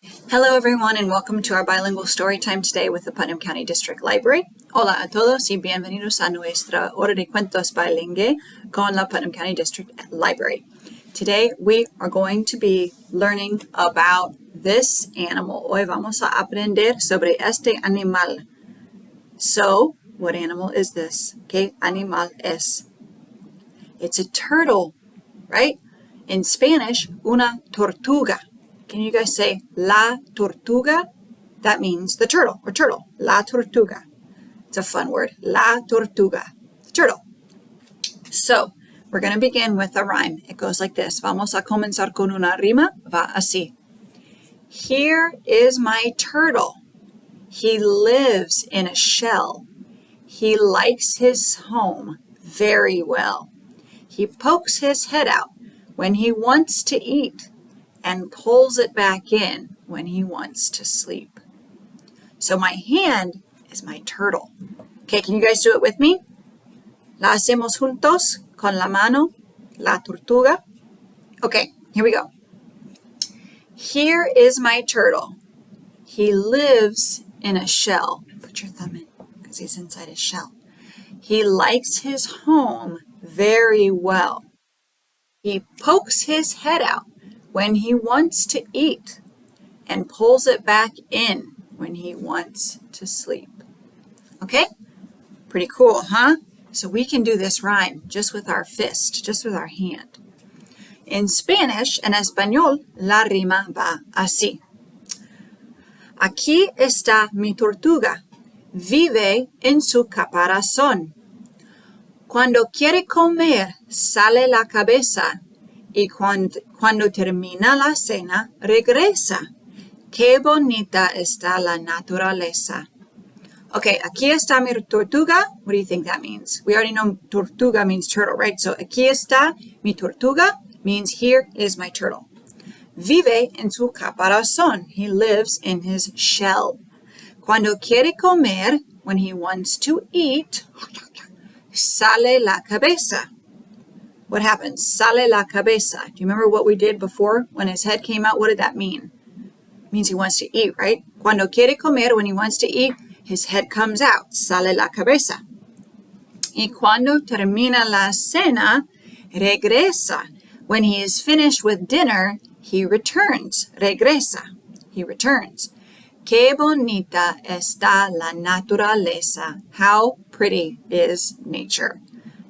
Hello everyone and welcome to our bilingual story time today with the Putnam County District Library. Hola a todos y bienvenidos a nuestra hora de cuentos bilingüe con la Putnam County District Library. Today we are going to be learning about this animal. Hoy vamos a aprender sobre este animal. So, what animal is this? ¿Qué animal es? It's a turtle, right? In Spanish, una tortuga. Can you guys say la tortuga? That means the turtle or turtle. La tortuga. It's a fun word. La tortuga. Turtle. So, we're going to begin with a rhyme. It goes like this. Vamos a comenzar con una rima. Va así. Here is my turtle. He lives in a shell. He likes his home very well. He pokes his head out when he wants to eat and pulls it back in when he wants to sleep. So my hand is my turtle. Okay, can you guys do it with me? La hacemos juntos con la mano, la tortuga. Okay, here we go. Here is my turtle. He lives in a shell. Put your thumb in because he's inside his shell. He likes his home very well. He pokes his head out when he wants to eat and pulls it back in when he wants to sleep. Okay? Pretty cool, huh? So we can do this rhyme just with our fist, just with our hand. In Spanish, en español, la rima va así. Aquí está mi tortuga. Vive en su caparazón. Cuando quiere comer, sale la cabeza. Y cuando termina la cena, regresa. Qué bonita está la naturaleza. Okay, aquí está mi tortuga. What do you think that means? We already know tortuga means turtle, right? So aquí está mi tortuga means here is my turtle. Vive en su caparazón. He lives in his shell. Cuando quiere comer, when he wants to eat, sale la cabeza. What happens? Sale la cabeza. Do you remember what we did before when his head came out? What did that mean? It means he wants to eat, right? Cuando quiere comer, when he wants to eat, his head comes out. Sale la cabeza. Y cuando termina la cena, regresa. When he is finished with dinner, he returns. Regresa. He returns. Qué bonita está la naturaleza. How pretty is nature.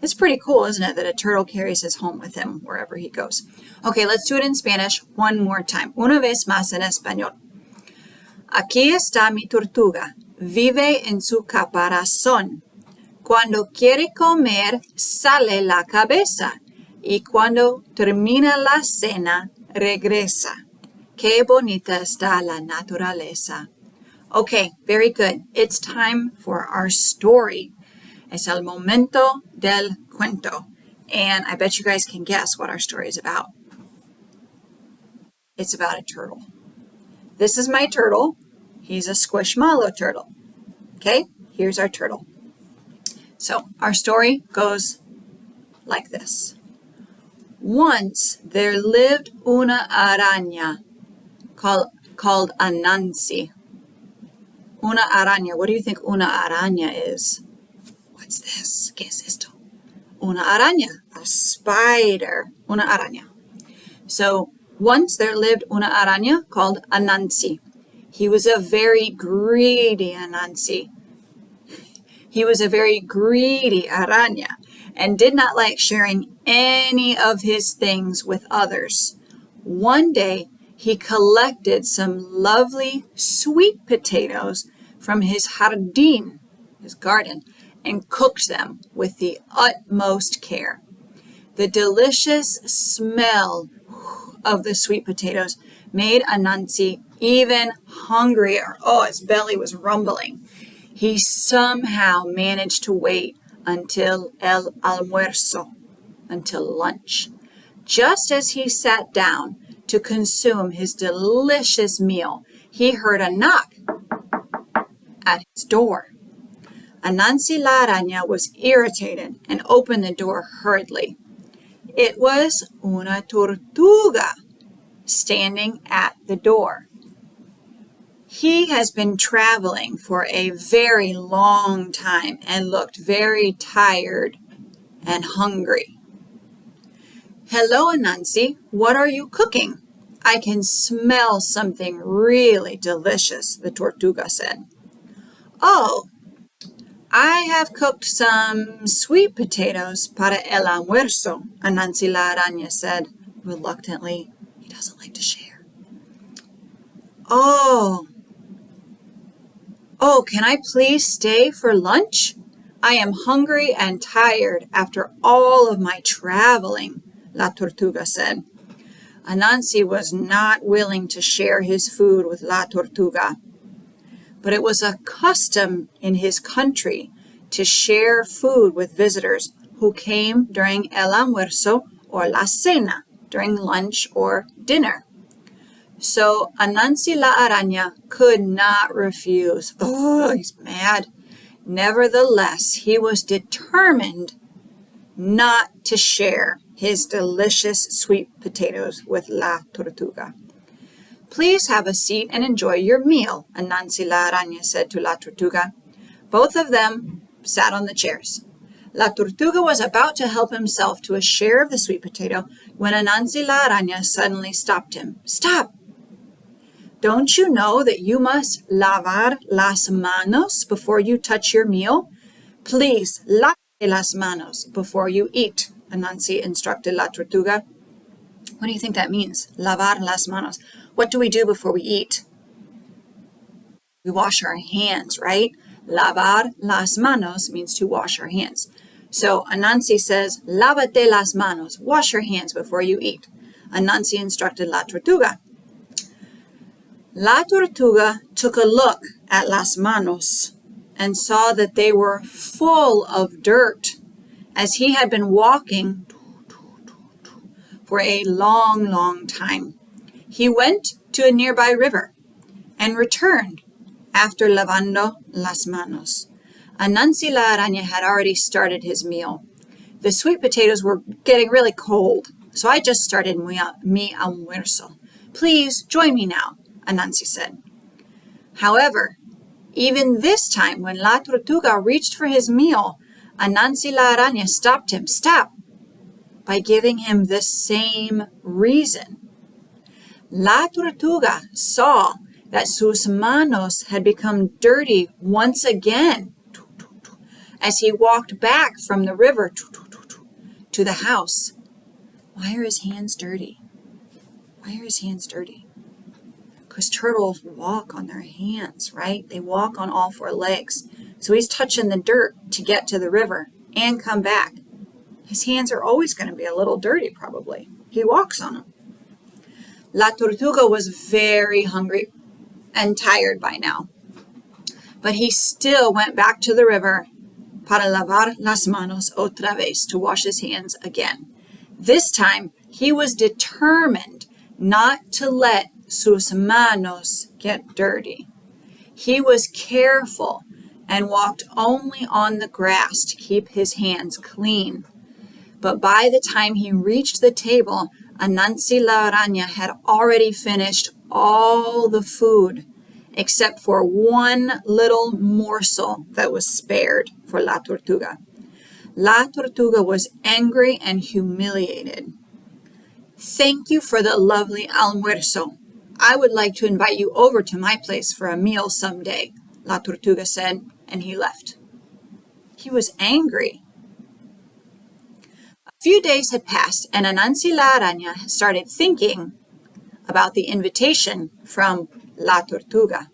It's pretty cool, isn't it, that a turtle carries his home with him wherever he goes. Okay, let's do it in Spanish one more time. Una vez más en español. Aquí está mi tortuga. Vive en su caparazón. Cuando quiere comer, sale la cabeza. Y cuando termina la cena, regresa. Qué bonita está la naturaleza. Okay, very good. It's time for our story. Es el momento del cuento. And I bet you guys can guess what our story is about. It's about a turtle. This is my turtle. He's a squishmallow turtle. Okay, here's our turtle. So our story goes like this. Once there lived una araña called Ananzi. Una araña. What do you think una araña is? What's this? ¿Qué es esto? Una araña, a spider. Una araña. So, once there lived una araña called Ananzi. He was a very greedy Ananzi. He was a very greedy araña and did not like sharing any of his things with others. One day, he collected some lovely sweet potatoes from his jardín, his garden, and cooked them with the utmost care. The delicious smell of the sweet potatoes made Ananzi even hungrier. Oh, his belly was rumbling. He somehow managed to wait until el almuerzo, until lunch. Just as he sat down to consume his delicious meal, he heard a knock at his door. Ananzi la araña was irritated and opened the door hurriedly. It was una tortuga standing at the door. He has been traveling for a very long time and looked very tired and hungry. Hello, Ananzi. What are you cooking? I can smell something really delicious, the tortuga said. Oh, I have cooked some sweet potatoes para el almuerzo, Ananzi la araña said reluctantly. He doesn't like to share. Oh, can I please stay for lunch? I am hungry and tired after all of my traveling, la tortuga said. Ananzi was not willing to share his food with la tortuga, but it was a custom in his country to share food with visitors who came during el almuerzo or la cena, during lunch or dinner. So Ananzi la araña could not refuse. Oh, he's mad. Nevertheless, he was determined not to share his delicious sweet potatoes with la tortuga. Please have a seat and enjoy your meal, Ananzi la araña said to la tortuga. Both of them sat on the chairs. La tortuga was about to help himself to a share of the sweet potato when Ananzi la araña suddenly stopped him. Stop! Don't you know that you must lavar las manos before you touch your meal? Please, lave las manos before you eat, Ananzi instructed la tortuga. What do you think that means? Lavar las manos. What do we do before we eat? We wash our hands, right? Lavar las manos means to wash our hands. So Ananzi says, lávate las manos. Wash your hands before you eat. Ananzi instructed la tortuga. La tortuga took a look at las manos and saw that they were full of dirt, as he had been walking for a long, long time. He went to a nearby river and returned after lavando las manos. Ananzi la araña had already started his meal. The sweet potatoes were getting really cold, so I just started mi almuerzo. Please join me now, Ananzi said. However, even this time when la tortuga reached for his meal, Ananzi la araña stopped him. Stop! By giving him the same reason. La tortuga saw that sus manos had become dirty once again as he walked back from the river to the house. Why are his hands dirty? Why are his hands dirty? Because turtles walk on their hands, right? They walk on all four legs. So he's touching the dirt to get to the river and come back. His hands are always going to be a little dirty, probably. He walks on them. La tortuga was very hungry and tired by now, but he still went back to the river para lavar las manos otra vez, to wash his hands again. This time, he was determined not to let sus manos get dirty. He was careful and walked only on the grass to keep his hands clean. But by the time he reached the table, Ananzi la araña had already finished all the food, except for one little morsel that was spared for la tortuga. La tortuga was angry and humiliated. Thank you for the lovely almuerzo. I would like to invite you over to my place for a meal someday, la tortuga said, and he left. He was angry. A few days had passed, and Ananzi la araña started thinking about the invitation from la tortuga.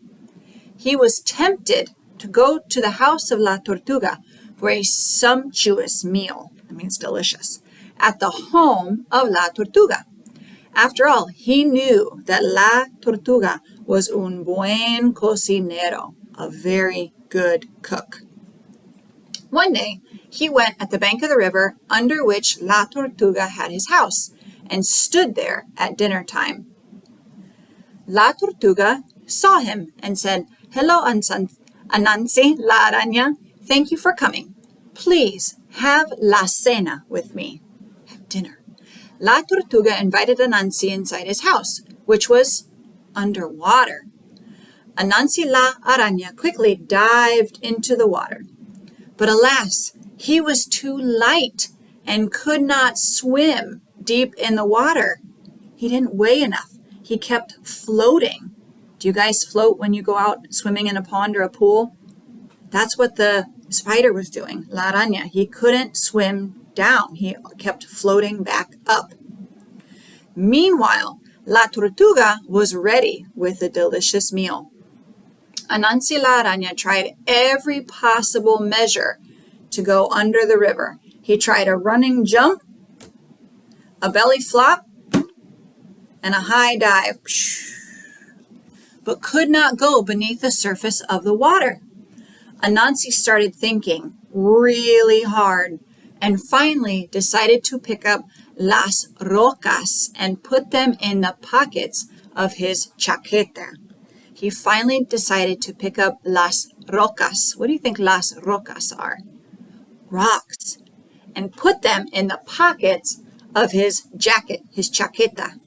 He was tempted to go to the house of la tortuga for a sumptuous meal, that means delicious, at the home of la tortuga. After all, he knew that la tortuga was un buen cocinero, a very good cook. One day, he went at the bank of the river under which la tortuga had his house and stood there at dinner time. La tortuga saw him and said, "Hello, Ananzi la araña. Thank you for coming. Please have la cena with me." Have dinner. La tortuga invited Ananzi inside his house, which was underwater. Ananzi la araña quickly dived into the water. But alas, he was too light and could not swim deep in the water. He didn't weigh enough. He kept floating. Do you guys float when you go out swimming in a pond or a pool? That's what the spider was doing, la araña. He couldn't swim down. He kept floating back up. Meanwhile, la tortuga was ready with a delicious meal. Ananzi la araña tried every possible measure to go under the river. He tried a running jump, a belly flop, and a high dive, but could not go beneath the surface of the water. Ananzi started thinking really hard and finally decided to pick up las rocas and put them in the pockets of his chaqueta. He finally decided to pick up las rocas. What do you think las rocas are? Rocks. And put them in the pockets of his jacket, his chaqueta.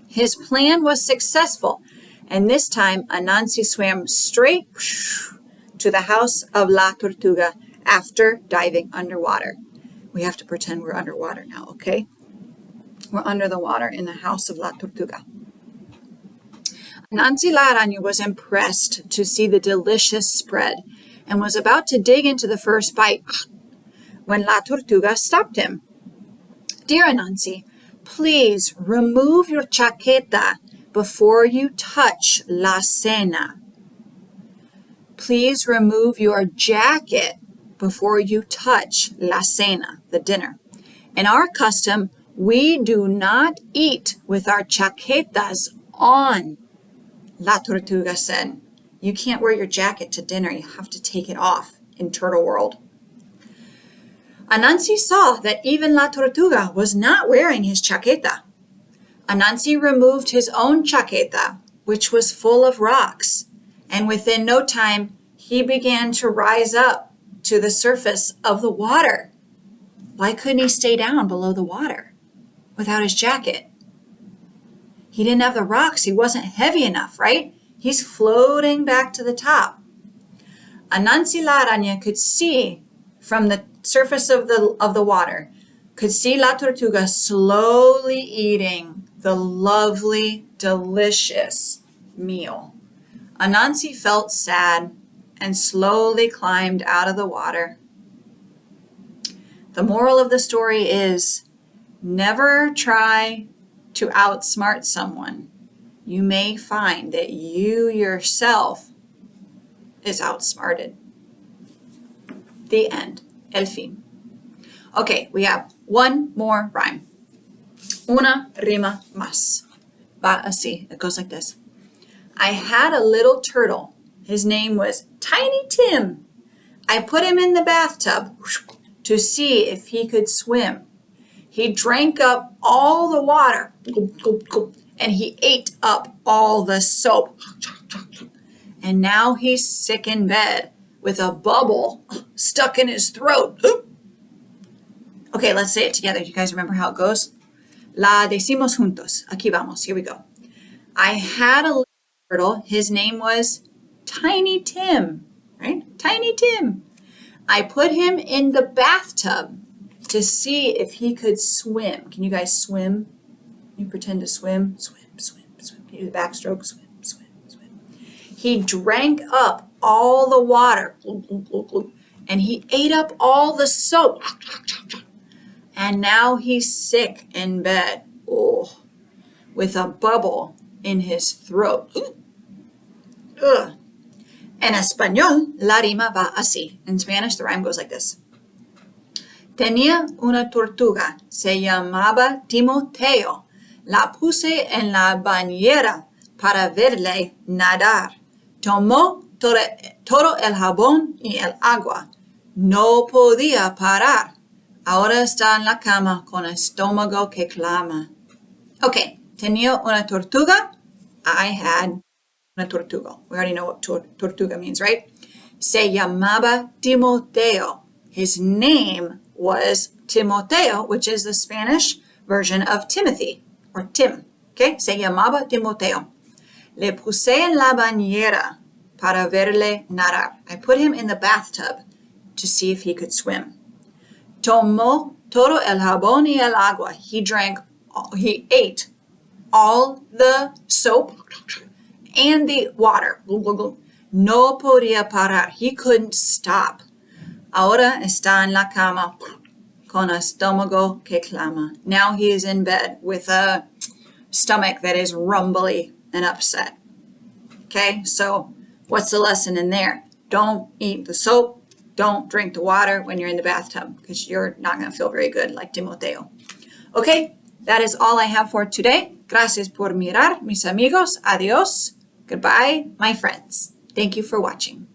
His plan was successful, and this time Ananzi swam straight to the house of la tortuga after diving underwater. We have to pretend we're underwater now, okay? We're under the water in the house of la tortuga. Ananzi la araña was impressed to see the delicious spread and was about to dig into the first bite when la tortuga stopped him. Dear Ananzi, please remove your chaqueta before you touch la cena. Please remove your jacket before you touch la cena, the dinner. In our custom, we do not eat with our chaquetas on, la tortuga said. You can't wear your jacket to dinner. You have to take it off in turtle world. Ananzi saw that even la tortuga was not wearing his chaqueta. Ananzi removed his own chaqueta, which was full of rocks, and within no time, he began to rise up to the surface of the water. Why couldn't he stay down below the water without his jacket? He didn't have the rocks. He wasn't heavy enough, right? He's floating back to the top. Ananzi la araña could see from the surface of the water, could see la tortuga slowly eating the lovely, delicious meal. Ananzi felt sad and slowly climbed out of the water. The moral of the story is never try to outsmart someone. You may find that you yourself is outsmarted. The end. El fin. Okay, we have one more rhyme. Una rima más. Va así. It goes like this. I had a little turtle. His name was Tiny Tim. I put him in the bathtub to see if he could swim. He drank up all the water and he ate up all the soap. And now he's sick in bed with a bubble stuck in his throat. Okay, let's say it together. Do you guys remember how it goes? La decimos juntos. Aquí vamos. Here we go. I had a little turtle. His name was Tiny Tim, right? Tiny Tim. I put him in the bathtub to see if he could swim. Can you guys swim? You pretend to swim. Swim, swim, swim. Can you do the backstroke? Swim, swim, swim. He drank up all the water. And he ate up all the soap. And now he's sick in bed. Oh, with a bubble in his throat. Ugh. En español, la rima va así. In Spanish, the rhyme goes like this. Tenía una tortuga, se llamaba Timoteo. La puse en la bañera para verle nadar. Tomó todo el jabón y el agua. No podía parar. Ahora está en la cama con estómago que clama. Okay, tenía una tortuga. I had una tortuga. We already know what tortuga means, right? Se llamaba Timoteo. His name was Timoteo, which is the Spanish version of Timothy, or Tim. Okay, se llamaba Timoteo. Le puse en la bañera para verle nadar. I put him in the bathtub to see if he could swim. Tomó todo el jabón y el agua. He ate all the soap and the water. No podía parar. He couldn't stop. Ahora está en la cama con estómago que clama. Now he is in bed with a stomach that is rumbly and upset. Okay, so what's the lesson in there? Don't eat the soap. Don't drink the water when you're in the bathtub because you're not going to feel very good like Timoteo. Okay, that is all I have for today. Gracias por mirar, mis amigos. Adios. Goodbye, my friends. Thank you for watching.